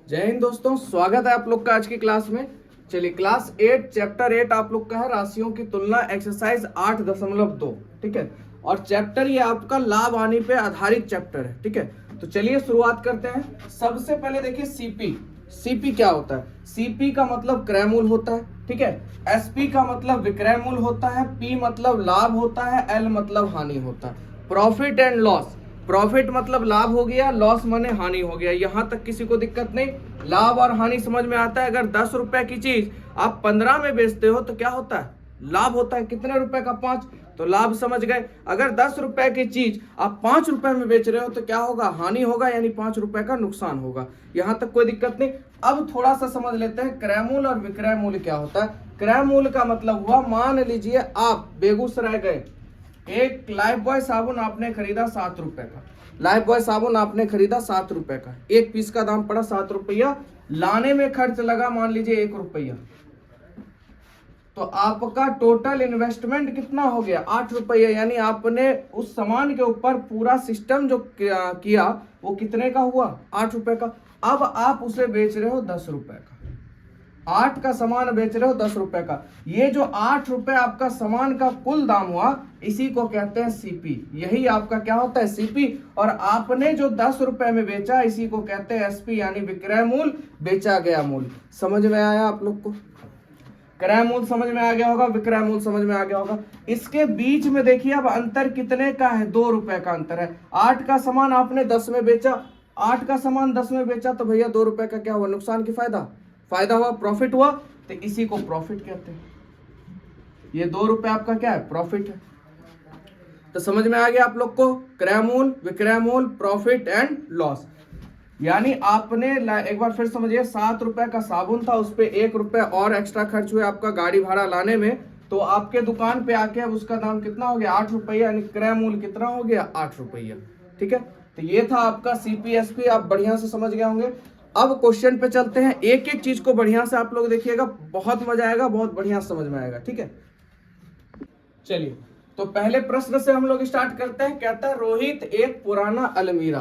जय हिंद दोस्तों, स्वागत है आप लोग का आज की क्लास में। चलिए, क्लास 8 चैप्टर 8 आप लोग का है राशियों की तुलना, एक्सरसाइज 8.2। ठीक है, और चैप्टर ये आपका लाभ हानि पे आधारित चैप्टर है। ठीक है, तो चलिए शुरुआत करते हैं। सबसे पहले देखिए सीपी क्या होता है। सीपी का मतलब क्रय मूल्य होता है। ठीक है, एसपी का मतलब विक्रय मूल्य होता है, पी मतलब लाभ होता है, एल मतलब हानि होता है। प्रॉफिट एंड लॉस, प्रॉफिट मतलब लाभ हो गया, लॉस माने हानि हो गया। यहां तक किसी को दिक्कत नहीं, लाभ और हानि समझ में आता है। अगर 10 रुपए की चीज आप 15 में बेचते हो तो क्या होता है? लाभ होता है। कितने रुपए का? 5, तो लाभ समझ गए। अगर 10 रुपए की चीज आप 5 रुपए में बेच रहे हो तो क्या होगा? हानि होगा, यानी 5 रुपए का नुकसान होगा। यहां तक कोई दिक्कत नहीं। अब थोड़ा सा समझ लेते हैं क्रय मूल्य और विक्रय मूल्य क्या होता है। क्रय मूल्य का मतलब हुआ, मान लीजिए आप बेगूसराय गए, एक लाइफ बॉय साबुन आपने खरीदा 7 रुपए का। लाइफ बॉय साबुन आपने खरीदा 7 रुपए का, एक पीस का दाम पड़ा 7 रुपया। लाने में खर्च लगा मान लीजिए 1 रुपया, तो आपका टोटल इन्वेस्टमेंट कितना हो गया? 8 रुपया। यानी आपने उस सामान के ऊपर पूरा सिस्टम जो किया वो कितने का हुआ? 8 रुपए का। अब आप उसे बेच रहे हो 10 रुपए का। 8 का सामान बेच रहे हो 10 रुपए का। ये जो 8 रुपए आपका सामान का कुल दाम हुआ, इसी को कहते हैं सीपी। यही आपका क्या होता है? सीपी। और आपने जो 10 रुपए में बेचा, इसी को कहते हैं एसपी, यानी विक्रय मूल्य, बेचा गया मूल्य। समझ में आया आप लोग को? क्रय मूल्य समझ में आ गया होगा, विक्रय मूल्य समझ में आ गया होगा। इसके बीच में देखिए अब अंतर कितने का है? 2 रुपए का अंतर है। 8 का सामान आपने 10 में बेचा, 8 का सामान 10 में बेचा, तो भैया 2 रुपए का क्या हुआ? नुकसान की फायदा? फायदा हुआ, प्रॉफिट हुआ, तो इसी को प्रॉफिट कहते हैं। ये 2 रुपए आपका क्या है? प्रॉफिट है। तो समझ में आ गया आप लोग को? क्रय मूल्य, विक्रय मूल्य, प्रॉफिट एंड लॉस। यानी आपने एक बार फिर समझिए, 7 रुपए का साबुन था, उस पर 1 रुपए और एक्स्ट्रा खर्च हुए आपका गाड़ी भाड़ा लाने में, तो आपके दुकान पे आके अब उसका दाम कितना हो गया? 8 रुपया। यानी क्रय मूल्य कितना हो गया? 8 रुपया। ठीक है, तो ये था आपका सीपीएसपी। आप बढ़िया से समझ गए होंगे। अब क्वेश्चन पे चलते हैं। एक एक चीज को बढ़िया से आप लोग देखिएगा, बहुत मजा आएगा, बहुत बढ़िया समझ में आएगा। ठीक है, चलिए तो पहले प्रश्न से हम लोग स्टार्ट करते हैं। कहता है रोहित एक पुराना अलमीरा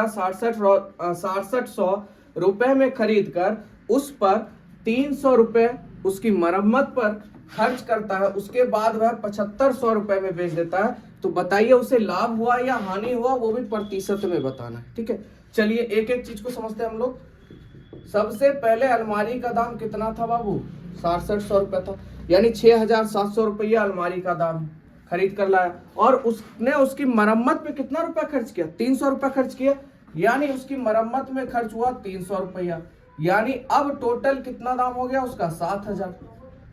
6700 रुपए में खरीद कर उस पर 300 रुपए उसकी मरम्मत पर खर्च करता है, उसके बाद वह 7500 रुपए में बेच देता है। तो बताइए उसे लाभ हुआ या हानि हुआ, वो भी प्रतिशत में बताना है। ठीक है, चलिए एक एक चीज को समझते हैं हम लोग। सबसे पहले अलमारी का दाम कितना था बाबू? 6700 रुपए था, यानी 6700 रुपया अलमारी का दाम खरीद कर लाया। और उसने उसकी मरम्मत पे कितना रुपया खर्च किया? 300 रुपया खर्च किया, यानी उसकी मरम्मत में खर्च हुआ 300 रुपया। यानी अब टोटल कितना दाम हो गया उसका? 7000।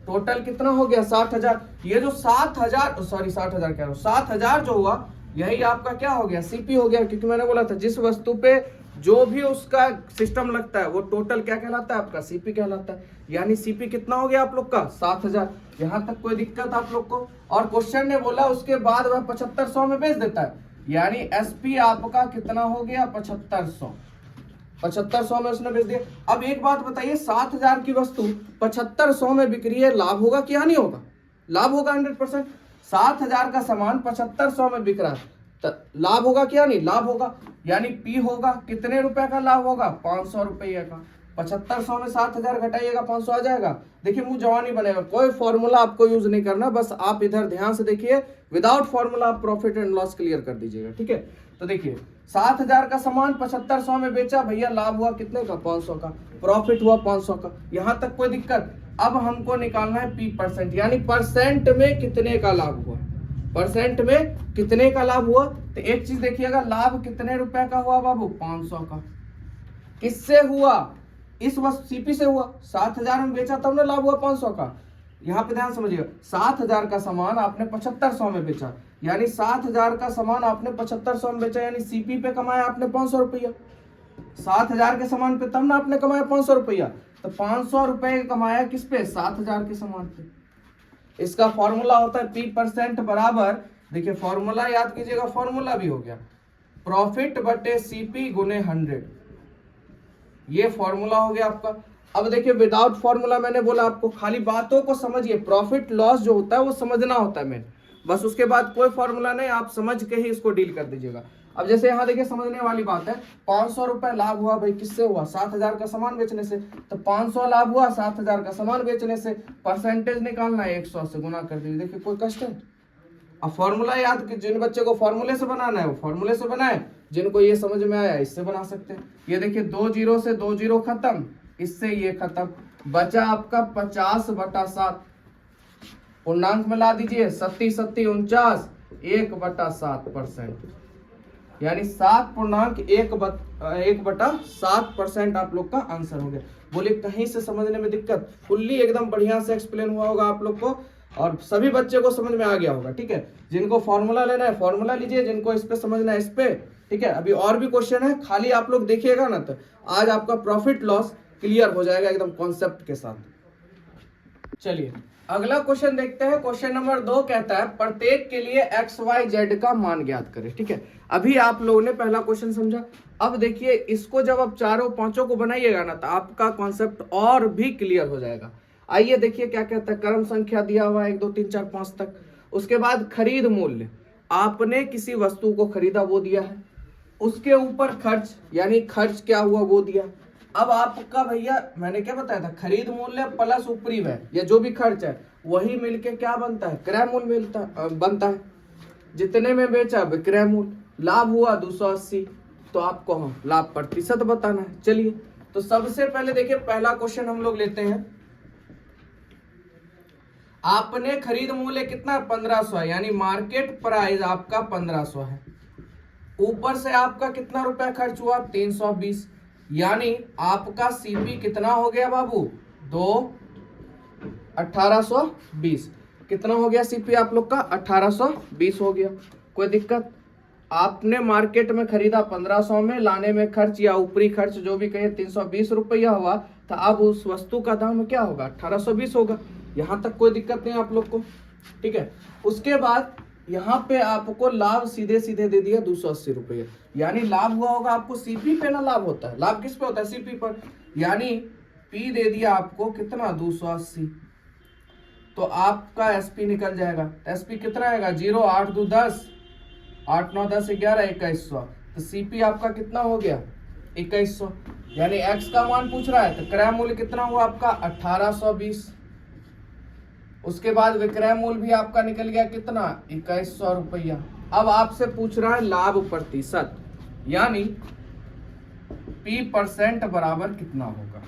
टोटल कितना हो गया? 7000। ये जो 7000 कह रहा हूँ, 7000 जो हुआ, यही आपका क्या हो गया? सीपी हो गया। क्योंकि मैंने बोला था जिस वस्तु पे जो भी उसका सिस्टम लगता है वो टोटल क्या कहलाता है? आपका सीपी कहलाता है। यानी सीपी कितना हो गया आप लोग का? 7000। यहां तक कोई दिक्कत आप लोग को? और क्वेश्चन ने बोला उसके बाद वह 7500 में बेच देता है, यानी एसपी आपका कितना हो गया? 7500 में उसने बेच दिया। अब एक बात बताइए, 7000 की वस्तु 7500 में बिक रही है, लाभ होगा कि हानि होगा? लाभ होगा 100%। 7000 का सामान 7500 में बिक रहा है, तो लाभ होगा क्या? नहीं, लाभ होगा। यानी पी होगा, कितने रुपए का लाभ होगा? 500 रुपये का। 7500 में 7000 घटाइएगा, 500 आ जाएगा। देखिए मुंह जवानी बनेगा। कोई फॉर्मूला आपको यूज नहीं करना, बस आप इधर ध्यान से देखिए। विदाउट फॉर्मूला आप प्रॉफिट एंड लॉस क्लियर कर दीजिएगा। ठीक है, तो देखिए 7000 का सामान 7500 में बेचा, भैया लाभ हुआ कितने का? 500 का। प्रॉफिट हुआ 500 का। यहां तक कोई दिक्कत? अब हमको निकालना है पी परसेंट, यानी परसेंट में कितने का लाभ हुआ। परसेंट में कितने का लाभ हुआ? तो एक चीज देखिएगा, लाभ कितने रुपए का हुआ बाबू? 500 का। किससे हुआ? इस वस्तु सीपी से हुआ। 7000 में बेचा तब ना लाभ हुआ 500 का। यहां पे ध्यान समझिएगा, 7000 का सामान आपने 7500 में बेचा, यानी 7000 का सामान आपने 7500 में बेचा, यानी सीपी पे कमाया आपने 500 रुपया। 7000 के सामान पे तब ना आपने कमाया 500 रुपया। तो 500 रुपए कमाया किस पे? 7000 के सामान पे। इसका फॉर्मूला होता है पी परसेंट बराबर, देखिए फॉर्मूला याद कीजिएगा, फॉर्मूला भी हो गया, प्रॉफिट बटे सीपी गुने 100। ये फॉर्मूला हो गया आपका। अब देखिए विदाउट फॉर्मूला मैंने बोला आपको, खाली बातों को समझिए। प्रॉफिट लॉस जो होता है वो समझना होता है मेन, बस उसके बाद कोई फॉर्मूला नहीं, आप समझ के ही इसको डील कर दीजिएगा। अब जैसे यहाँ देखिए समझने वाली बात है, 500 रुपए लाभ हुआ भाई, किससे हुआ? 7000 का सामान बेचने से। तो 500 लाभ हुआ 7000 का सामान बेचने से, परसेंटेज निकालना है, 100 से गुना कर दीजिए। देखिए कोई कष्ट है? अब फॉर्मूला याद, जिन बच्चे को फॉर्मूले से बनाना है वो फॉर्मूले से बनाए, जिनको ये समझ में आया इससे बना सकते हैं। ये देखिए 2 जीरो से 2 जीरो खत्म, इससे ये खत्म, बचा आपका 50/7। पूर्णांक में ला दीजिए, 7 1/7%, यानी 7.1/7% आप लोग का आंसर हो गया। बोलिए कहीं से समझने में दिक्कत? फुल्ली एकदम बढ़िया से एक्सप्लेन हुआ होगा आप लोग को और सभी बच्चे को समझ में आ गया होगा। ठीक है, जिनको फॉर्मूला लेना है फॉर्मूला लीजिए, जिनको इस पे समझना है इस पे। ठीक है, अभी और भी क्वेश्चन है, खाली आप लोग देखिएगा ना तो आज आपका प्रॉफिट लॉस क्लियर हो जाएगा एकदम कॉन्सेप्ट के साथ। चलिए अगला क्वेश्चन देखते हैं। क्वेश्चन नंबर 2 कहता है प्रत्येक के लिए XYZ का मान ज्ञात करें। ठीक है, अभी आप लोगों ने पहला क्वेश्चन समझा। अब देखिए इसको जब आप चारों पांचों को बनाइएगा ना तो आपका कॉन्सेप्ट और भी क्लियर हो जाएगा। आइए देखिए क्या कहता है। क्रम संख्या दिया हुआ है 1 2 3 4 5 तक। उसके बाद खरीद मूल्य, आपने किसी वस्तु को खरीदा वो दिया है, उसके ऊपर खर्च यानी खर्च क्या हुआ वो दिया। अब आपका भैया मैंने क्या बताया था, खरीद मूल्य प्लस ऊपरी व्यय या जो भी खर्च है वही मिलके क्या बनता है? क्रय मूल्य बनता है। जितने में बेचा विक्रय मूल्य। लाभ हुआ 280, तो आपको लाभ प्रतिशत बताना है। चलिए तो सबसे पहले देखिए पहला क्वेश्चन हम लोग लेते हैं। आपने खरीद मूल्य कितना? 1500 है, यानी मार्केट प्राइस आपका 1500 है। ऊपर से आपका कितना रुपया खर्च हुआ? 320, यानी आपका सीपी कितना हो गया बाबू? 1820। कितना हो गया सीपी आप लोग का? 1820 हो गया। कोई दिक्कत? आपने मार्केट में खरीदा 1500 में, लाने में खर्च या ऊपरी खर्च जो भी कहे 320 रुपया हुआ, तो अब उस वस्तु का दाम क्या होगा? 1820 होगा। यहाँ तक कोई दिक्कत नहीं आप लोग को? ठीक है, उसके बाद यहाँ पे आपको लाभ सीधे सीधे दे दिया 280 रुपये, यानी लाभ हुआ होगा आपको सीपी पे ना लाभ होता है, लाभ किस पे होता है? सीपी पर, यानी पी दे दिया आपको कितना? 280। तो आपका एसपी निकल जाएगा। एसपी कितना आएगा? 0 8 2 10, 8 9 10 11 2100। तो सीपी आपका कितना हो गया? 2100, यानी एक्स का मान पूछ रहा है तो क्रय मूल्य कितना हुआ आपका? 1820। उसके बाद विक्रय मूल्य भी आपका निकल गया कितना? 2100 रुपया। अब आपसे पूछ रहा है लाभ प्रतिशत, यानी P% बराबर कितना होगा।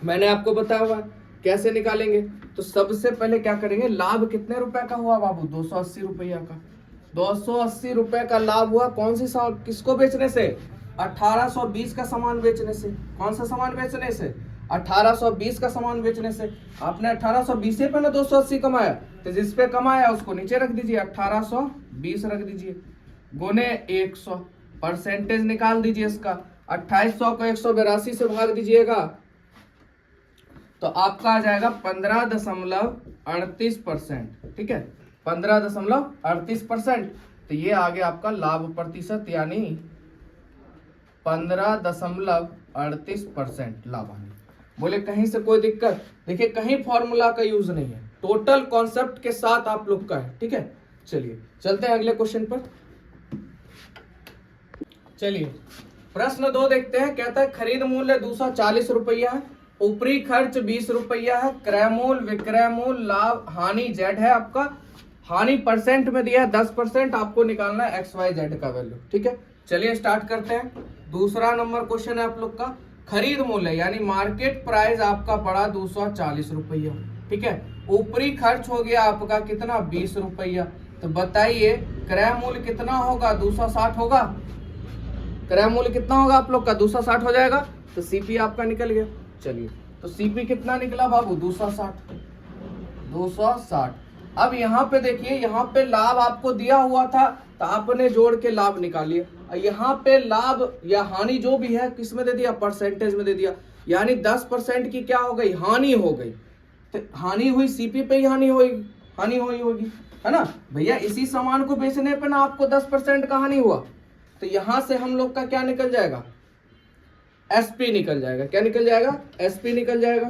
मैंने आपको बताया हुआ कैसे निकालेंगे। तो सबसे पहले क्या करेंगे, लाभ कितने रुपए का हुआ बाबू? 280 रुपया का। 280 रुपए का लाभ हुआ कौन सी किसको बेचने से? 1820 का सामान बेचने से। कौन सा सामान बेचने से? 1820 का सामान बेचने से। आपने 1820 पे ना 280 कमाया, तो जिस पे कमाया उसको नीचे रख दीजिए, 1820 रख दीजिए, गुने 100, परसेंटेज निकाल दीजिए इसका। 2800 को 182 से भाग दीजिएगा तो आपका आ जाएगा 15.38%। ठीक है, 15.38%। तो ये आ गया आपका लाभ प्रतिशत, यानी 15.38% लाभ आने। बोले कहीं से कोई दिक्कत? देखिए कहीं फॉर्मूला का यूज नहीं है, टोटल कॉन्सेप्ट के साथ आप लोग का है। ठीक है, चलिए चलते हैं अगले क्वेश्चन पर। चलिए प्रश्न 2 देखते हैं। कहता है खरीद मूल्य 240 रुपया है, ऊपरी खर्च 20 रुपया है, क्रय मूल्य विक्रय मूल्य लाभ हानि जेड है आपका। हानि परसेंट में दिया है 10%, आपको निकालना है XYZ का वैल्यू। ठीक है, चलिए स्टार्ट करते हैं। दूसरा नंबर क्वेश्चन है आप लोग का, खरीद मूल्य यानी मार्केट प्राइस आपका पड़ा 240 रुपया। ठीक है, ऊपरी खर्च हो गया आपका कितना? 20 रुपया। तो बताइए क्रय मूल्य कितना होगा? 260 होगा। क्रय मूल्य कितना होगा आप लोग का? 260 हो जाएगा। तो सीपी आपका निकल गया। चलिए तो सीपी कितना निकला बाबू? 260। अब यहाँ पे देखिए, यहाँ पे लाभ आपको दिया हुआ था तो आपने जोड़ के लाभ निकालिए। यहाँ पे लाभ या हानि जो भी है किस में दे दिया? परसेंटेज में दे दिया, यानी 10% की क्या हो गई? हानि हो गई। तो हानि हुई सीपी पे ही हानि हुई होगी, है ना भैया। इसी सामान को बेचने पे ना आपको 10% का हानि हुआ, तो यहां से हम लोग का क्या निकल जाएगा? एसपी निकल जाएगा। क्या निकल जाएगा? एसपी निकल जाएगा।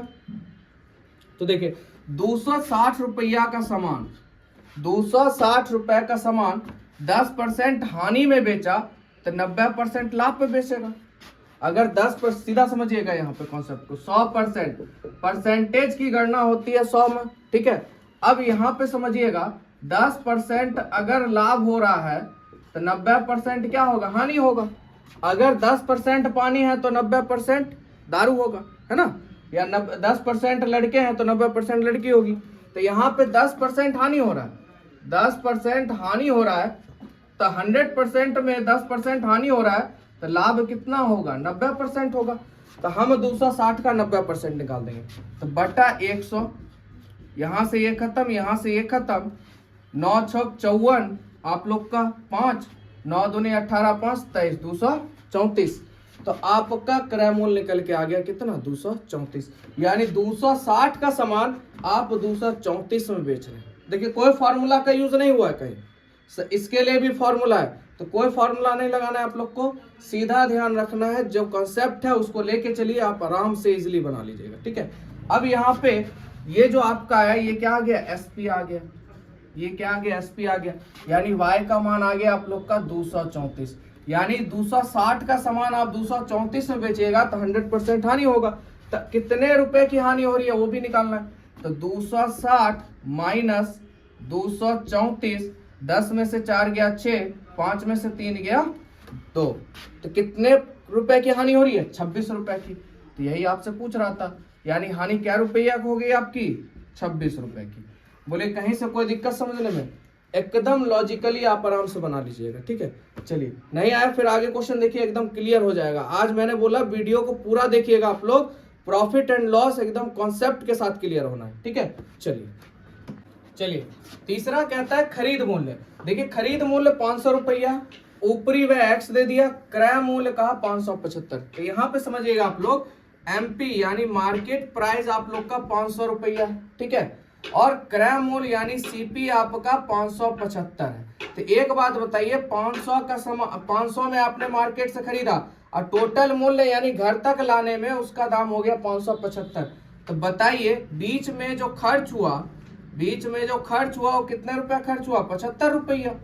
तो देखिए 260 रुपया का सामान, 260 रुपए का सामान 10% हानि में बेचा तो 90% लाभ पे बेचेगा। अगर 10%, सीधा समझिएगा यहाँ पे कॉन्सेप्ट को, 100% परसेंटेज की गणना होती है 100 में, ठीक है। अब यहाँ पे समझिएगा 10% अगर लाभ हो रहा है तो 90% क्या होगा, हानि होगा। अगर 10% पानी है तो 90% दारू होगा, है ना, या 10% लड़के हैं तो 90% लड़की होगी। तो यहाँ पे 10% हानि हो रहा है, 10% हानि हो रहा है, तो 100% में 10% हानि हो रहा है, तो लाभ कितना होगा, 90% होगा। तो हम 260 का 90% निकाल देंगे, तो बटा 100, यहाँ से ये खत्म, यहाँ से ये खत्म, 9 छक 54, आप लोग का 5, 9 दूनी 18, 5 23, 234। तो आपका क्रय मूल्य निकल के आ गया कितना, 234। यानी 260 का सामान आप 234 में बेच रहे हैं। देखिए कोई फार्मूला का यूज नहीं हुआ है कहीं, इसके लिए भी फार्मूला है, तो कोई फार्मूला नहीं लगाना है आप लोग को, सीधा ध्यान रखना है, जो कॉन्सेप्ट है उसको लेके चलिए, आप आराम से इजिली बना लीजिएगा, ठीक है। अब यहाँ पे ये जो आपका है, ये क्या आ गया, एसपी आ गया, ये क्या आ गया, एसपी आ गया, यानी वाई का मान आ गया आप लोग का 234। यानी 260 का सामान आप 234 में बेचेगा तो 100% हानि होगा। तो कितने रुपए की हानि हो रही है वो भी निकालना है। तो 260 माइनस 234, 10 में से 4 गया 6, 5 में से 3 गया 2, तो कितने रुपए की हानि हो रही है, 26 रुपए की। तो यही आपसे पूछ रहा था, यानी हानि क्या रुपया हो गई आपकी, 26 रुपए की। बोले कहीं से कोई दिक्कत समझने में, एकदम लॉजिकली आप आराम से बना लीजिएगा, ठीक है। चलिए नहीं आया फिर आगे क्वेश्चन देखिए, एकदम क्लियर हो जाएगा। आज मैंने बोला वीडियो को पूरा देखिएगा आप लोग, प्रॉफिट एंड लॉस एकदम कॉन्सेप्ट के साथ क्लियर होना है, ठीक है। चलिए तीसरा कहता है खरीद मूल्य। देखिए खरीद मूल्य 500 रुपया, ऊपरी व एक्स दे दिया, क्रय मूल्य कहा 575। तो यहाँ पे समझिएगा आप लोग, एमपी यानी मार्केट प्राइस आप लोग का 500 रुपया, ठीक है, और क्रय मूल्य यानी सीपी आपका 575 है। तो एक बात बताइए, 500 का सामान 500 में आपने मार्केट से खरीदा और टोटल मूल्य यानी घर तक लाने में उसका दाम हो गया 575। तो बताइए बीच में जो खर्च हुआ वो कितने रुपया खर्च हुआ, 75 रुपया।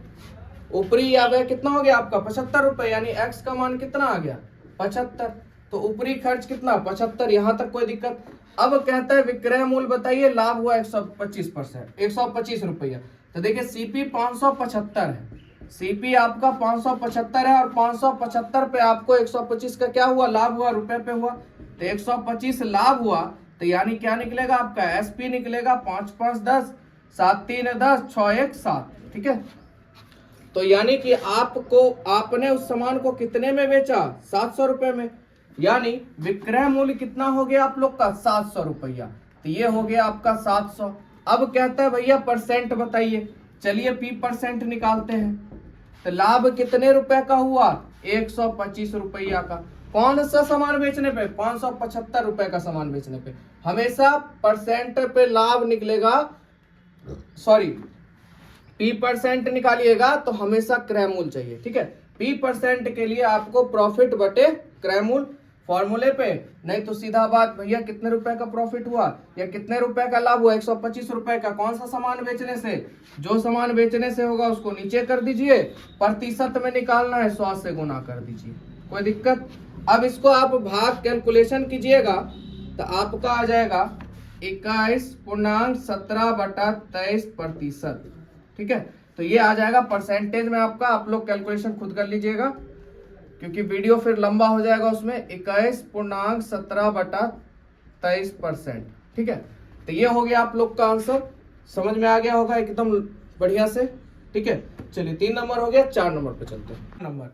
ऊपरी आ गया कितना हो गया आपका 75 रुपये, यानी एक्स का मान कितना आ गया 75। तो ऊपरी खर्च कितना 75, यहाँ तक कोई दिक्कत। अब कहता है विक्रय मूल्य बताइए, लाभ हुआ 125%, 125 रुपया। तो देखिए सीपी 575 है, सीपी आपका 575 है, और 575 पे आपको 125 का क्या हुआ, लाभ हुआ, रुपए पे हुआ। तो 125 लाभ हुआ, तो यानी क्या निकलेगा आपका, एसपी निकलेगा 5 5 10, 7 3 10, 6 1 7, ठीक है। तो यानी कि आपने उस सामान को कितने में बेचा, 700 रुपए में, यानी विक्रय मूल्य कितना हो गया आप लोग का 700 रुपया। तो ये हो गया आपका 700। अब कहता है भैया परसेंट बताइए, चलिए पी परसेंट निकालते हैं। तो लाभ कितने रुपए का हुआ, 125 रुपया का। कौन सा सामान बेचने पे, 575 रुपए का सामान बेचने पे। हमेशा परसेंट पे लाभ निकलेगा, सॉरी पी परसेंट निकालिएगा तो हमेशा क्रय मूल्य चाहिए, ठीक है। पी परसेंट के लिए आपको प्रॉफिट बटे क्रय मूल्य फॉर्मूले पे, नहीं तो सीधा बात भैया कितने रुपए का प्रॉफिट हुआ या कितने रुपए का लाभ हुआ, 125 रुपए का। कौन सा सामान बेचने से, जो सामान बेचने से होगा उसको नीचे कर दीजिए, प्रतिशत में निकालना है 100 से गुना कर दीजिए, कोई दिक्कत। अब इसको आप भाग कैलकुलेशन कीजिएगा तो आपका आ जाएगा 21.17/23%, ठीक है। तो ये आ जाएगा परसेंटेज में आपका, आप लोग कैलकुलेशन खुद कर लीजिएगा क्योंकि वीडियो फिर लंबा हो जाएगा उसमें। 21.17/23%, ठीक है। तो ये हो गया आप लोग का आंसर, समझ में आ गया होगा एकदम बढ़िया से, ठीक है। चलिए 3 नंबर हो गया, 4 नंबर पे चलते हैं। नंबर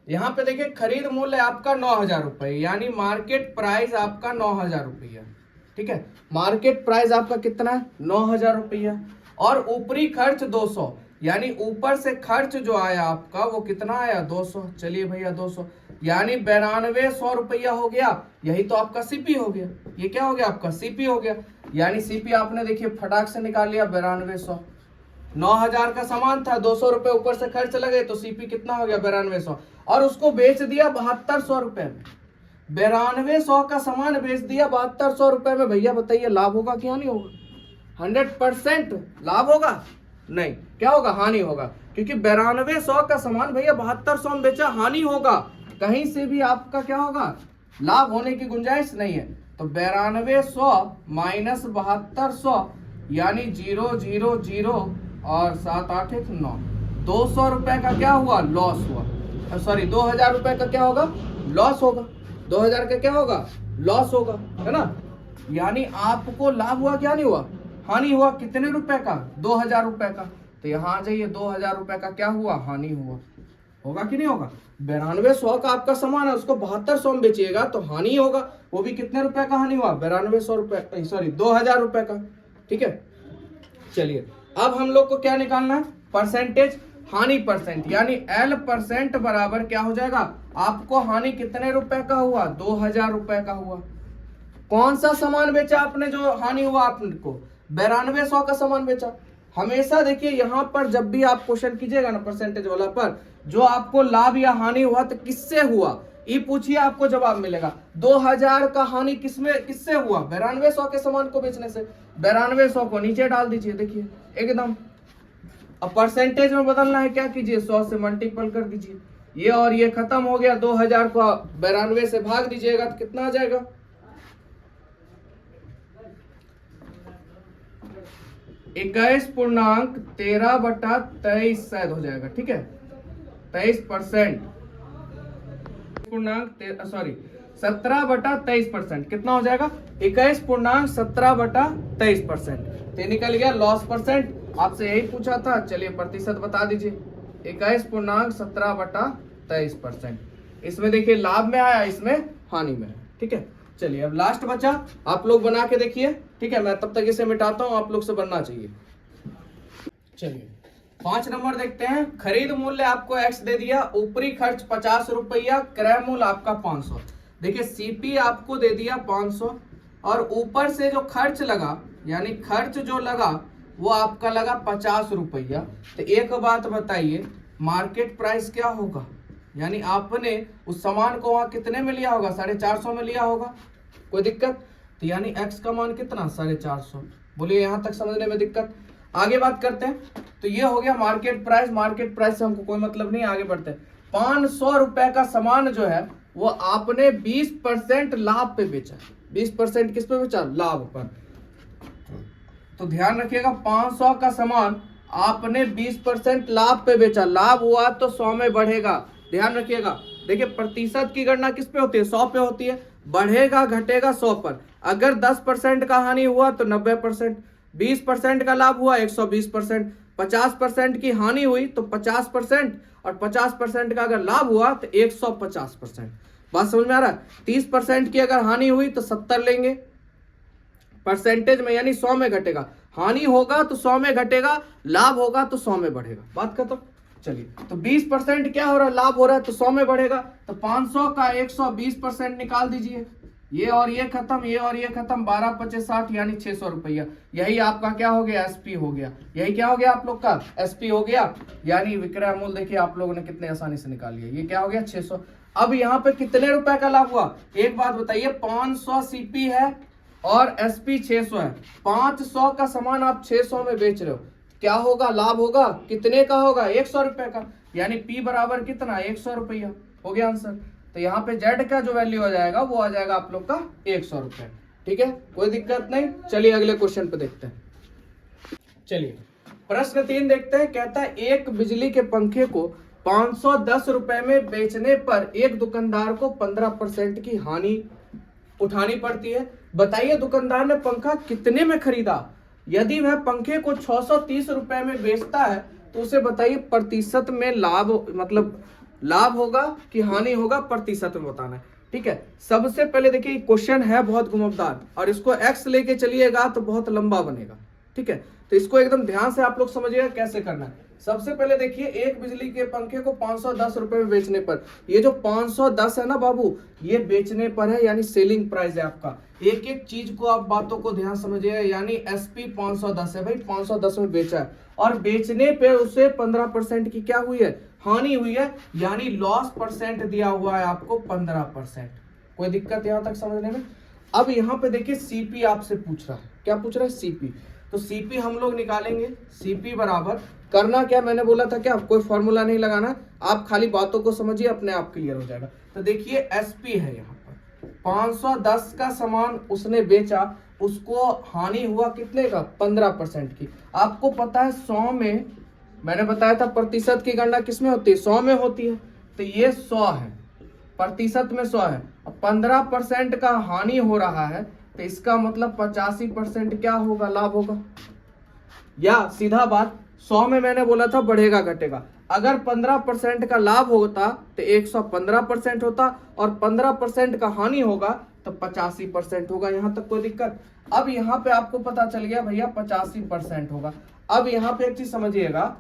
यहाँ पे देखिए खरीद मूल्य आपका 9000 रुपये, यानी मार्केट प्राइस आपका 9000 रुपया, ठीक है। मार्केट प्राइस आपका कितना है 9000 रुपया, और ऊपरी खर्च 200, यानी ऊपर से खर्च जो आया आपका वो कितना आया 200। चलिए भैया 200, यानी 9200 रुपया हो गया। यही तो आपका सीपी हो गया, ये क्या हो गया आपका सीपी हो गया। यानी सीपी आपने देखिए फटाक से निकाल लिया 9200। 9000 का सामान था, 200 रुपए ऊपर से खर्च लगे तो सीपी कितना हो गया 9200, और उसको बेच दिया 7200 रुपए में। 9200 का सामान बेच दिया 7200 रुपए में। भैया बताइए लाभ होगा क्या नहीं होगा, 100% लाभ होगा नहीं, क्या होगा हानि होगा। क्योंकि 9200 का सामान भैया 7200 में बेचा, हानि होगा, कहीं से भी आपका क्या होगा, लाभ होने की गुंजाइश नहीं है। तो 9200 माइनस 7200 यानी 000 और 7 8 1 9, 200 रुपए का क्या हुआ, लॉस हुआ। सॉरी 2000 रुपए का क्या होगा, लॉस होगा। 2000 का क्या होगा, लॉस होगा, है ना। यानी आपको लाभ हुआ क्या नहीं हुआ, हानि हुआ। कितने रुपए का, 2000 रुपए का। तो यहाँ आ जाइए, 2000 रुपए का क्या हुआ, हानि हुआ। होगा कि नहीं होगा। 9200 का आपका सामान है, उसको 7200 में बेचिएगा तो हानि होगा। वो भी कितने रुपए का हानि हुआ, 9200 रुपए, सॉरी 2000 रुपए का। ठीक है, चलिए अब हम लोग को क्या निकालना है, परसेंटेज हानि परसेंट, यानी L% बराबर क्या हो जाएगा, आपको हानि कितने रुपए का हुआ, 2000 रुपए का हुआ। कौन सा सामान बेचा आपने जो हानि हुआ, आपको 9200 का सामान बेचा। हमेशा देखिए यहाँ पर जब भी आप क्वेश्चन कीजिएगा ना परसेंटेज वाला पर, जो आपको लाभ या हानि हुआ तो किससे हुआ, ये पूछिए, आपको जवाब मिलेगा। 2000 का हानि किससे हुआ, 9200 के सामान को बेचने से। 9200 को नीचे डाल दीजिए, देखिए एकदम। अब परसेंटेज में बदलना है, क्या कीजिए, 100 से मल्टीपल कर दीजिए, ये और ये खत्म हो गया। 2000 को 92 से भाग दीजिएगा तो कितना आ जाएगा, 21.13/23 शायद हो जाएगा। ठीक है, 23%, 17/23%, कितना हो जाएगा, 21.17/23%। तो निकल गया लॉस परसेंट, आपसे यही पूछा था। चलिए प्रतिशत बता दीजिए, 21.17/23%। इसमें देखिए लाभ में आया, इसमें हानि में है। ठीक है, चलिए अब लास्ट बचा, आप लोग बना के देखिए। ठीक है, मैं तब तक इसे मिटाता हूं, आप लोग से बनना चाहिए। चलिए 5 नंबर देखते हैं। खरीद मूल्य आपको x दे दिया, ऊपरी खर्च 50 रुपया, क्रय मूल्य आपका 500। देखिए सीपी आपको दे दिया 500 और ऊपर से जो खर्च लगा, यानी खर्च जो लगा वो आपका लगा 50 रुपया। तो एक बात बताइए, मार्केट प्राइस क्या होगा, यानी आपने उस सामान को वहां कितने में लिया होगा, 450 में लिया होगा। कोई दिक्कत, तो यानी x का मान कितना, 450। बोलिए यहां तक समझने में दिक्कत। आगे बात करते हैं, तो ये हो गया मार्केट प्राइस। मार्केट प्राइस से हमको कोई मतलब नहीं, आगे बढ़ते हैं। 500 रुपए का सामान जो है वो आपने 20% लाभ पे बेचा। 20% किस पे बेचा, लाभ पर। तो ध्यान रखिएगा, 500 का सामान आपने 20% लाभ पे बेचा, लाभ हुआ तो 100 में बढ़ेगा। ध्यान रखिएगा, देखिए प्रतिशत की गणना किस पे होती है, 100 पे होती है। बढ़ेगा घटेगा 100 पर। अगर 10% का हानि हुआ तो 90%, 20% का लाभ हुआ 120%, 50% की हानि हुई तो 50%, और 50% का अगर लाभ हुआ तो 150%। बात समझ में आ रहा है। 30% की अगर हानि हुई तो 70 लेंगे परसेंटेज में, यानी 100 में घटेगा। हानि होगा तो 100 में घटेगा, लाभ होगा तो 100 में बढ़ेगा। बात खत्म। चलिए, तो 20% क्या हो रहा है, लाभ हो रहा है तो 100 में बढ़ेगा। तो 500 का 120% निकाल दीजिए, ये और ये खत्म, ये और ये खत्म, 12 25 60 यानी 600 रुपया। यही आपका क्या हो गया, एसपी हो गया। यही क्या हो गया आप लोग का, एसपी हो गया। यानी विक्रय मूल्य देखिए आप लोगों ने कितने आसानी से निकाल लिया। ये क्या हो गया, 600। अब यहाँ पे कितने रुपए का लाभ हुआ, एक बात बताइए, 500 सीपी है और एसपी 600 है। 500 का सामान आप 600 में बेच रहे हो, क्या होगा, लाभ होगा। कितने का होगा, 100 रुपए का। यानी पी बराबर कितना, 100 रुपया। हो गया आंसर। तो यहाँ पे जेड का जो वैल्यू आ जाएगा वो आ जाएगा आप लोग का 100 रुपए। ठीक है, कोई दिक्कत नहीं। चलिए अगले क्वेश्चन पे देखते हैं। चलिए प्रश्न 3 देखते हैं। कहता है एक बिजली के पंखे को 510 रुपए में बेचने पर एक दुकानदार को 15% की हानि उठानी पड़ती है। बताइए दुकानदार ने पंखा कितने में खरीदा। यदि वह पंखे को 630 रुपए में बेचता है तो उसे बताइए प्रतिशत में लाभ, मतलब लाभ होगा कि हानि होगा, प्रतिशत में बताना है। ठीक है, सबसे पहले देखिए क्वेश्चन है बहुत घुमावदार और इसको एक्स लेके चलिएगा तो बहुत लंबा बनेगा। ठीक है, तो इसको एकदम ध्यान से आप लोग समझिएगा कैसे करना है। सबसे पहले देखिए, एक बिजली के पंखे को 510 रुपए में बेचने पर, ये जो 510 है ना बाबू, ये बेचने पर है, यानी सेलिंग प्राइस है आपका। एक एक चीज को आप बातों को ध्यान समझिए। यानी एसपी 510 है भाई, 510 में बेचा है और बेचने पे उसे 15% की क्या हुई है, हानि हुई है। यानी लॉस परसेंट दिया हुआ है आपको 15%। कोई दिक्कत यहां तक समझने में। अब यहाँ पे देखिए सीपी आपसे पूछ रहा है, क्या पूछ रहा है, सीपी। तो सीपी हम लोग निकालेंगे। सीपी बराबर करना क्या, मैंने बोला था क्या, कोई फॉर्मूला नहीं लगाना, आप खाली बातों को समझिए, अपने आप क्लियर हो जाएगा। तो देखिए एसपी है यहाँ पर 510 का सामान उसने बेचा, उसको हानि हुआ कितने का, 15% की। आपको पता है 100 में, मैंने बताया था प्रतिशत की गणना किसमें होती है, 100 में होती है। तो ये 100 है, प्रतिशत में 100 है, 15% का हानि हो रहा है, तो इसका मतलब 85% क्या होगा, लाभ होगा। या सीधा बात 100 में मैंने बोला था बढ़ेगा घटेगा, अगर 15% का लाभ होता तो 115% होता, और 15% का हानि होगा तो 85% होगा। यहां तक कोई दिक्कत। अब यहाँ पे आपको पता चल गया भैया 85% होगा। अब यहाँ पे एक चीज समझिएगा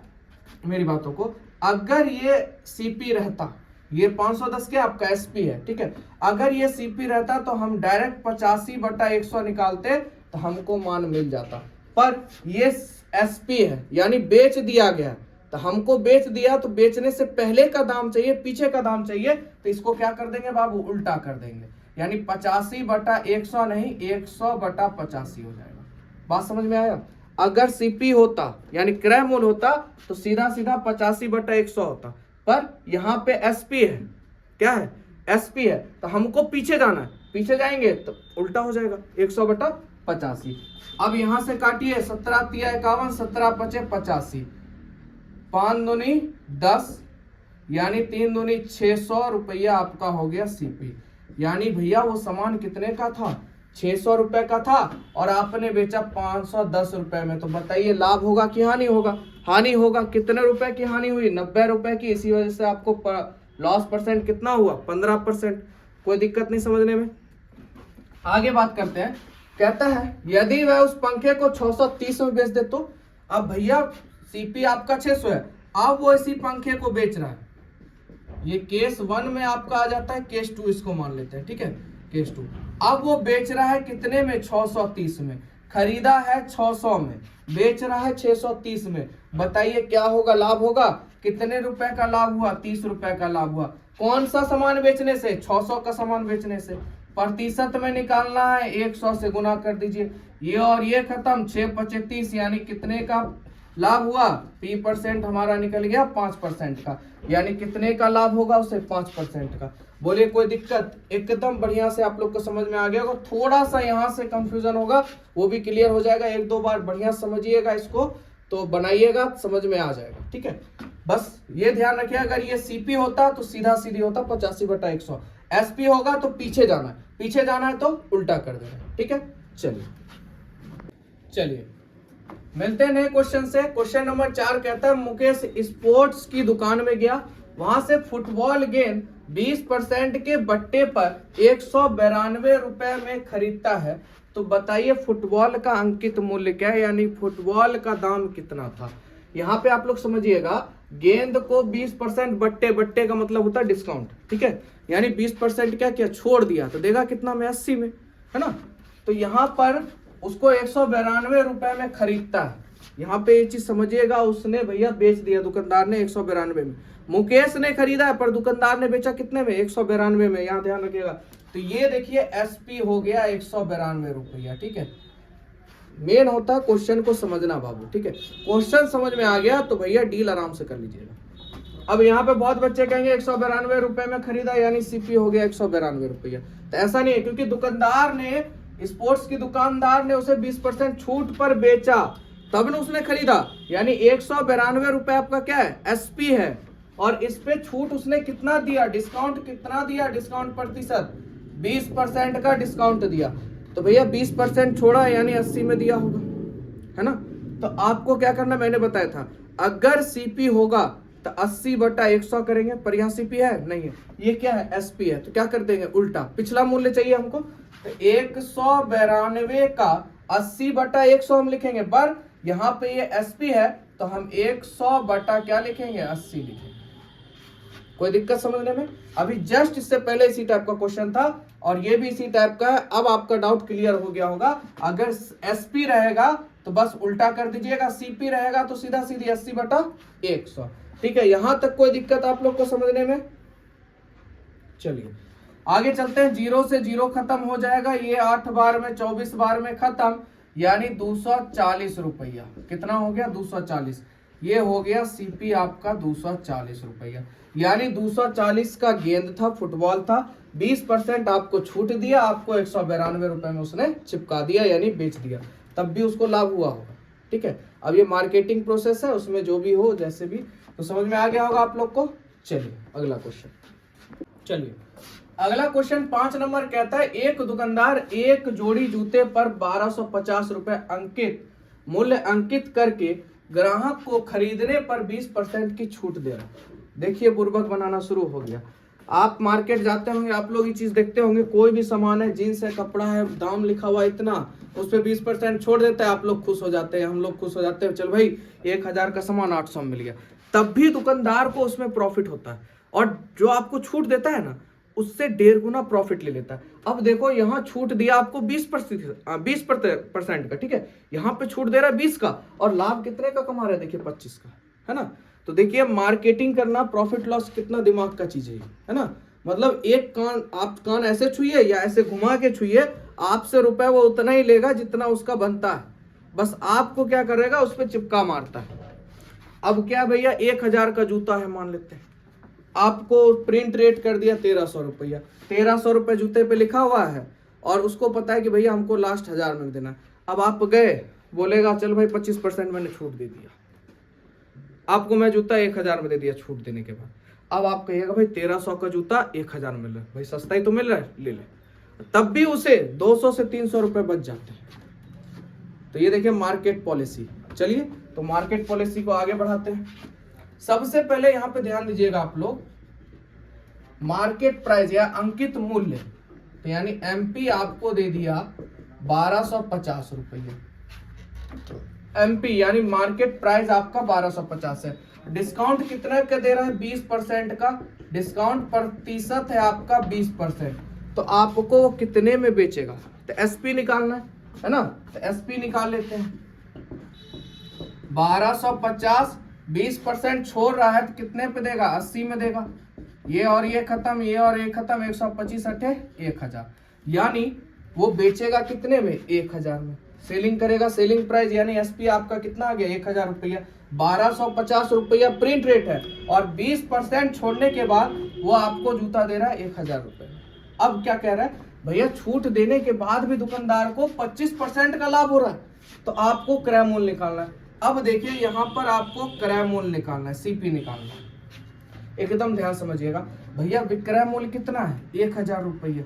मेरी बातों को, अगर ये सीपी रहता, ये 510 के आपका एसपी है, ठीक है, अगर ये सीपी रहता तो हम डायरेक्ट 85/100 निकालते तो हमको मान मिल जाता, पर ये एसपी है यानी बेच दिया गया, तो हमको बेच दिया तो बेचने से पहले का दाम चाहिए, पीछे का दाम चाहिए, तो इसको क्या कर देंगे बाबू, उल्टा कर देंगे, यानी 85/100 नहीं 100/85 हो जाएगा। बात समझ में आया। अगर सीपी होता यानी क्रय मूल्य होता तो सीधा सीधा 85/100 होता, पर यहाँ पे एसपी है, क्या है, एसपी है, तो हमको पीछे जाना है, पीछे जाएंगे तो उल्टा हो जाएगा 100/85। अब यहां से काटिए, 17 तिया 51, 17 पचे 85, 5 दूनी 10, यानी 3 दूनी 600 रुपया आपका हो गया सीपी। यानी भैया वो सामान कितने का था, 600 रुपए का था, और आपने बेचा 510 रुपए में। तो बताइए लाभ होगा कि हानि होगा, हानि होगा। कितने रुपए की हानि हुई, 90 रुपए की। इसी वजह से आपको लॉस परसेंट कितना हुआ, 15%। कोई दिक्कत नहीं समझने में। आगे बात करते हैं, कहता है यदि वह उस पंखे को 630 में बेच दे तो। अब भैया सीपी आपका 600 है, अब वो इसी पंखे को बेच रहा है, ये केस 1 में आपका आ जाता है, केस 2 इसको मान लेते हैं, ठीक है, केस 2। अब वो बेच रहा है कितने में, 630 में, खरीदा है 600 में, बेच रहा है 630 में। बताइए क्या होगा, लाभ होगा। कितने रुपए का लाभ हुआ, 30 रुपए का लाभ हुआ। कौन सा सामान बेचने से, 600 का सामान बेचने से। प्रतिशत में निकालना है, 100 से गुना कर दीजिए, ये और ये खत्म, 6 पचे 30, यानी कितने का लाभ हुआ, P% हमारा निकल गया 5% का, यानी कितने का लाभ होगा उसे, 5% का। बोले कोई दिक्कत, एकदम बढ़िया से आप लोग को समझ में आ गया होगा। थोड़ा सा यहाँ से कंफ्यूजन होगा, वो भी क्लियर हो जाएगा, 1-2 बार बढ़िया समझिएगा इसको, तो बनाइएगा, समझ में आ जाएगा, ठीक है। बस ये ध्यान रखिए, अगर ये सीपी होता तो सीधा सीधी होता 85/100, एसपी होगा तो पीछे जाना है, पीछे जाना है तो उल्टा कर देना, ठीक है। चलिए मिलते हैं नए क्वेश्चन से। क्वेश्चन नंबर 4 कहता है मुकेश स्पोर्ट्स की दुकान में गया, वहां से फुटबॉल गेंद 20% के बट्टे पर 192 रुपए में खरीदता है। तो बताइए फुटबॉल का अंकित मूल्य क्या है, यानी फुटबॉल का दाम कितना था। यहाँ पे आप लोग समझिएगा, गेंद को 20% बट्टे, बट्टे का मतलब होता है डिस्काउंट, ठीक है, यानी 20% क्या किया, छोड़ दिया, तो देगा कितना में, 80 में, है ना। तो यहाँ पर उसको 192 रुपए में खरीदता है। यहाँ पे ये चीज समझिएगा, उसने भैया बेच दिया, दुकानदार ने 192 में, मुकेश ने खरीदा है पर दुकानदार ने बेचा कितने में, 192 में। यहाँ ध्यान रखिएगा। तो ये देखिए एसपी हो गया 192 रुपया, ठीक है। मेन होता है क्वेश्चन को समझना बाबू, ठीक है। क्वेश्चन समझ में आ गया तो भैया डील आराम से कर लीजिएगा। अब यहाँ पे बहुत बच्चे कहेंगे 192 रुपए में खरीदा यानी सीपी हो गया 192 रुपया, तो ऐसा नहीं है, क्योंकि दुकानदार ने, स्पोर्ट्स की दुकानदार ने उसे 20% छूट पर बेचा, तब ने उसने खरीदा, यानी 192 रुपए आपका क्या है, एसपी है, और इस पे छूट उसने कितना दिया, डिस्काउंट कितना दिया, डिस्काउंट प्रतिशत 20% का डिस्काउंट दिया, तो भैया 20% छोड़ा यानी 80 में दिया होगा, है ना। तो आपको क्या करना मैंने बताया था, अगर सीपी होगा तो 80/100 करेंगे, पर यहाँ सीपी है नहीं है, ये क्या है, एसपी है, तो क्या कर देंगे उल्टा, पिछला मूल्य चाहिए हमको, तो 192 का 80/100 हम लिखेंगे, पर यहाँ पे ये एसपी है तो हम 100 क्या लिखेंगे, 80 लिखेंगे। कोई दिक्कत समझने में। अभी जस्ट इससे पहले इसी टाइप का क्वेश्चन था और ये भी इसी टाइप का है। अब आपका डाउट क्लियर हो गया होगा। अगर एसपी रहेगा तो बस उल्टा कर दीजिएगा, सीपी रहेगा तो सीधा सीधी 80/100, ठीक है। यहां तक कोई दिक्कत आप लोग को समझने में। चलिए आगे चलते हैं। 0 से 0 खत्म हो जाएगा, ये 8 बार में 24 बार में खत्म, यानी 240 रुपया। कितना हो गया? 240। ये हो गया सीपी आपका 240 रुपया। यानी 240 का गेंद था, फुटबॉल था, 20% आपको छूट दिया, आपको 192 रुपए में उसने चिपका दिया यानी बेच दिया, तब भी उसको लाभ हुआ होगा। ठीक है, अब ये मार्केटिंग प्रोसेस है, उसमें जो भी हो जैसे भी, तो समझ में आ गया होगा आप लोग को। चलिए अगला क्वेश्चन। चलिए अगला क्वेश्चन 5 नंबर कहता है, एक दुकानदार एक जोड़ी जूते पर 1250 रुपए अंकित मूल्य अंकित करके ग्राहक को खरीदने पर 20% की छूट दे रहा है। देखिए बुर्बक बनाना शुरू हो गया। आप मार्केट जाते होंगे, आप लोग ये चीज देखते होंगे, कोई भी सामान है, जीन्स है, कपड़ा है, दाम लिखा हुआ इतना, उस पर 20% छोड़ देता है, आप लोग खुश हो जाते हैं, हम लोग खुश हो जाते हैं, चल भाई 1000 का सामान 800 में मिल गया। तब भी दुकानदार को उसमें प्रॉफिट होता है, और जो आपको छूट देता है ना, उससे 1.5 गुना प्रॉफिट ले लेता है। अब देखो यहाँ छूट दिया आपको 20% का, ठीक है, यहाँ पे छूट दे रहा है 20 का, और लाभ कितने का कमा रहा है? देखिए 25 का, है ना। तो देखिए मार्केटिंग करना, प्रॉफिट लॉस कितना दिमाग का चीज है ना। मतलब एक कान, आप कान ऐसे छुइए या ऐसे घुमा के छुइए, आपसे रुपए वो उतना ही लेगा जितना उसका बनता है, बस आपको क्या करेगा? उस पर चिपका मारता है। अब क्या भैया, 1000 का जूता है मान लेते हैं, आपको प्रिंट रेट कर दिया 1300 रुपया, 1300 रुपये जूते पे लिखा हुआ है, और उसको पता है कि भैया हमको लास्ट 1000 में देना है। अब आप गए, बोलेगा चल भाई 25% मैंने छूट दे दिया, आपको मैं जूता 1000 में दे दिया छूट देने के बाद। अब आप कहिएगा भाई 1300 का जूता 1000 में मिल रहा है, भाई सस्ता ही तो मिल रहा है, ले ले। तब भी उसे 200 से 300 रुपए बच जाते हैं। तो ये देखिए मार्केट पॉलिसी। चलिए तो मार्केट पॉलिसी को आगे बढ़ाते हैं। सबसे पहले यहां पे ध्यान दीजिएगा आप लोग, मार्केट प्राइस या अंकित मूल्य, तो यानी एमपी आपको दे दिया 1250 रुपये। एमपी यानी मार्केट प्राइस आपका 1250 है। डिस्काउंट कितना का दे रहा है? 20% का डिस्काउंट, प्रतिशत है आपका 20%। तो आपको वो कितने में बेचेगा? तो एसपी निकालना है ना, तो एसपी निकाल लेते हैं। 1250, 20% छोड़ रहा है तो कितने पे देगा? 80 में देगा। ये और ये खत्म, ये और ये खत्म, 125 अठे 1000, यानी वो बेचेगा कितने में? 1000 में। सेलिंग करेगा, सेलिंग प्राइस यानी एसपी आपका कितना आ गया? 1000 रुपया। 1250 रुपया प्रिंट रेट है, और 20% छोड़ने के बाद वो आपको जूता दे रहा है 1000 रुपये। अब क्या कह रहा है भैया, छूट देने के बाद भी दुकानदार को 25% का लाभ हो रहा है, तो आपको क्रय मूल्य निकालना है। अब देखिए यहाँ पर आपको क्रय मूल्य निकालना है, सीपी निकालना है। एकदम ध्यान समझिएगा भैया, विक्रय मूल्य कितना है? 1000 रुपये।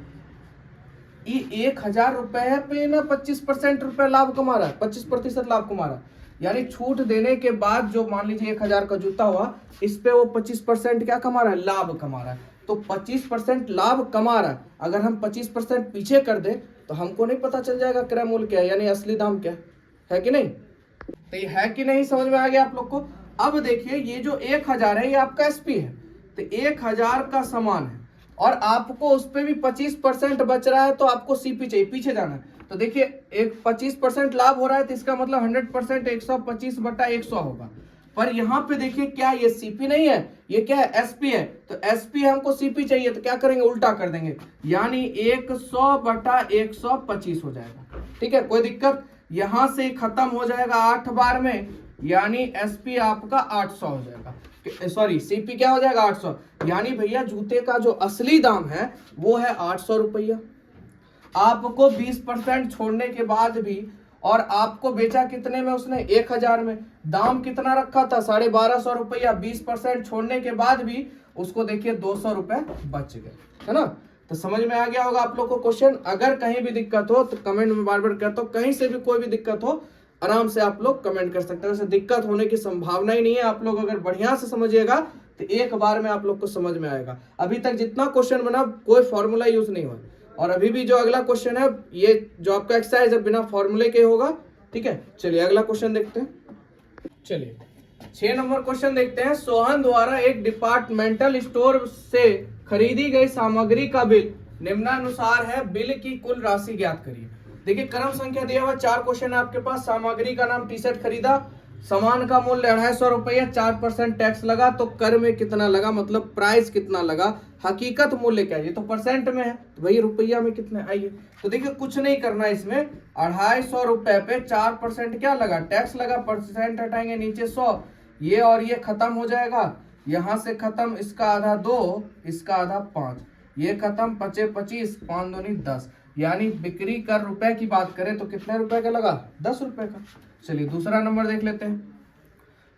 ये 1000 रुपए पे ना 25% रुपए लाभ कमा रहा है, 25% लाभ कमा रहा है। यानी छूट देने के बाद जो मान लीजिए 1000 का जूता हुआ, इस पे वो 25% क्या कमा रहा है? लाभ कमा रहा है। तो 25% लाभ कमा रहा है, अगर हम 25% पीछे कर दे तो हमको नहीं पता चल जाएगा क्रय मूल्य क्या है, यानी असली दाम क्या है कि नहीं? तो ये है कि नहीं, समझ में आ गया आप लोग को? अब देखिए ये जो 1000 है ये आपका एसपी है, तो 1000 का सामान है और आपको उस पर भी 25% बच रहा है, तो आपको सीपी चाहिए, पीछे जाना है। तो देखिए एक 25% लाभ हो रहा है, तो इसका मतलब 100% 125/100 होगा। पर यहाँ पे देखिए क्या ये सीपी नहीं है, ये क्या है? एसपी है। तो एसपी हमको सीपी चाहिए, तो क्या करेंगे? उल्टा कर देंगे, यानी 100/125 हो जाएगा। ठीक है, कोई दिक्कत? यहां से खत्म हो जाएगा 8 बार में, यानी एसपी आपका 800 हो जाएगा, सॉरी सीपी क्या हो जाएगा? 800। यानी भैया जूते का जो असली दाम है वो है 800 रुपया। आपको 20% छोड़ने के बाद भी, और आपको बेचा कितने में उसने? 1000 में। दाम कितना रखा था? 1250 रुपया। 20% छोड़ने के बाद भी उसको देखिए 200 रुपए बच गए, है ना। तो समझ में आ गया होगा आप लोग को क्वेश्चन। अगर कहीं भी दिक्कत हो तो कमेंट में बार बार कहता हूं, कहीं से भी कोई भी दिक्कत हो आराम से आप लोग कमेंट कर सकते हैं। वैसे दिक्कत होने की संभावना ही नहीं है, आप लोग अगर बढ़िया से समझिएगा तो एक बार में आप लोग को समझ में आएगा। अभी तक जितना क्वेश्चन बना कोई फॉर्मूला यूज नहीं हुआ, और अभी भी जो अगला क्वेश्चन है ये जो आपका एक्सरसाइज है बिना फॉर्मूले के होगा। ठीक है, चलिए अगला क्वेश्चन देखते हैं। चलिए 6 नंबर क्वेश्चन देखते हैं। सोहन द्वारा एक डिपार्टमेंटल स्टोर से खरीदी गई सामग्री का बिल निम्नानुसार है, बिल की कुल राशि ज्ञात करिए। देखिए क्रम संख्या दिया हुआ 4 क्वेश्चन है आपके पास। सामग्री का नाम टी शर्ट खरीदा, सामान का मूल्य 250 रुपया, 4% टैक्स लगा, तो कर में कितना लगा, मतलब प्राइस कितना लगा, हकीकत मूल्य क्या है, ये तो परसेंट में है, तो भाई रुपया में कितने। आइए तो देखिए कुछ नहीं करना है इसमें, 250 रुपए पे 4% क्या लगा, टैक्स लगा, परसेंट हटाएंगे नीचे 100, ये और ये खत्म हो जाएगा, यहाँ से खत्म, इसका आधा 2, इसका आधा 5, ये खत्म, 25 25, 5 दूनी 10, यानी बिक्री कर रुपए की बात करें तो कितने रुपए का लगा, 10 रुपए का। चलिए दूसरा नंबर देख लेते हैं।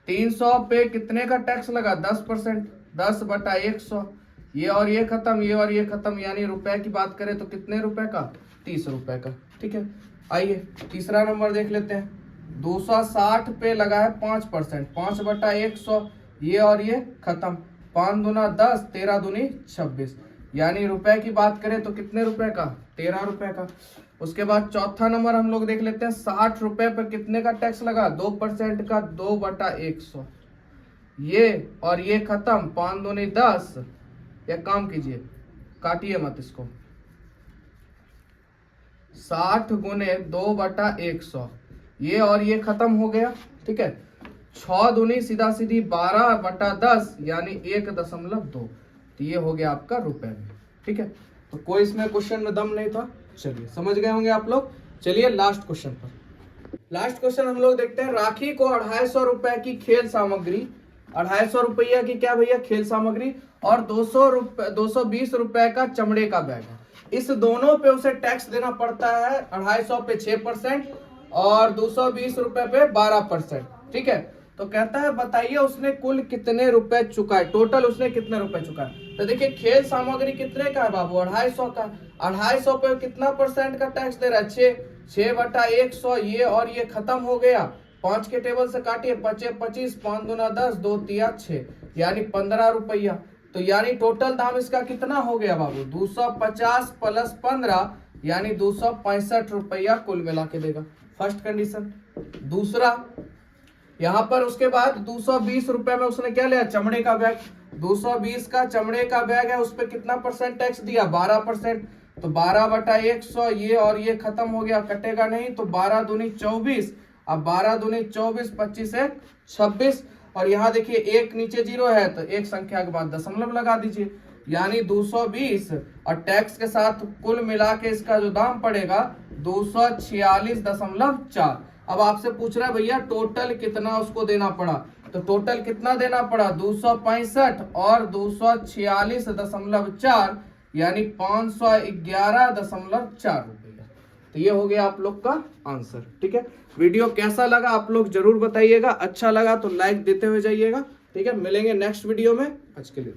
300 पे कितने का टैक्स लगा, 10%, 10/100, ये और ये खत्म, ये और ये खत्म, यानी रुपए की बात करें तो कितने रुपए का, 30 रुपए का। ठीक है, आइए तीसरा नंबर देख लेते हैं। 260 पे लगा है 5%, 5/100, ये और ये खत्म, 5 दूना 10, 13 दूनी 26, यानी रुपए की बात करें तो कितने रुपए का, 13 रुपए का। उसके बाद चौथा नंबर हम लोग देख लेते हैं। 60 रुपए पर कितने का टैक्स लगा, 2% का, 2/100, ये और ये खत्म, 5 दूनी 10, एक काम कीजिए काटिए मत इसको, 60 गुने 2/100, ये और ये खत्म हो गया। ठीक है, 6 दूनी सीधा सीधी 12/10, यानी 1.2, तो ये हो गया आपका रुपए में। ठीक है, तो कोई इसमें क्वेश्चन में दम नहीं था, चलिए समझ गए होंगे आप लोग। चलिए लास्ट क्वेश्चन पर, लास्ट क्वेश्चन हम लोग देखते हैं। राखी को 250 रुपए की खेल सामग्री, 250 रुपया की क्या भैया, खेल सामग्री, और 220 रुपए का चमड़े का बैग है, इस दोनों पे उसे टैक्स देना पड़ता है। 250 पे 6% और 220 रुपए पे 12%। ठीक है, तो कहता है बताइए उसने कुल कितने रुपए चुकाए, टोटल उसने कितने रुपए चुकाए। तो देखिए खेल सामग्री कितने का है बाबू, 250 का, 250 पे कितना परसेंट का टैक्स दे रहा है, 6/100, ये और ये खत्म हो गया, 5 के टेबल से काटिए, 25 25, 5 दूना 10, 2 तिया 6, यानी 15 रुपया। तो यानी टोटल दाम इसका कितना हो गया बाबू, 250 प्लस 15, यानी 265 रुपया कुल मिला के देगा, फर्स्ट कंडीशन। दूसरा, यहाँ पर उसके बाद 220 रुपए में उसने क्या लिया, चमड़े का बैग, 220 का चमड़े का बैग है, उस पर कितना परसेंट टैक्स दिया, 12%, तो 12/100, ये और ये खत्म हो गया, कटेगा नहीं, तो 12 दूनी 24, अब 12 दूनी 24, 25 है 26, और यहाँ देखिए एक नीचे 0 है, तो एक संख्या के बाद दशमलव लगा दीजिए, यानी 220 और टैक्स के साथ कुल मिला के इसका जो दाम पड़ेगा 246.4। अब आपसे पूछ रहा है भैया टोटल कितना उसको देना पड़ा, तो टोटल कितना देना पड़ा, 265 और 246.4, यानी 511.4 रुपया। तो ये हो गया आप लोग का आंसर। ठीक है, वीडियो कैसा लगा आप लोग जरूर बताइएगा, अच्छा लगा तो लाइक देते हुए जाइएगा। ठीक है, मिलेंगे नेक्स्ट वीडियो में, आज के लिए।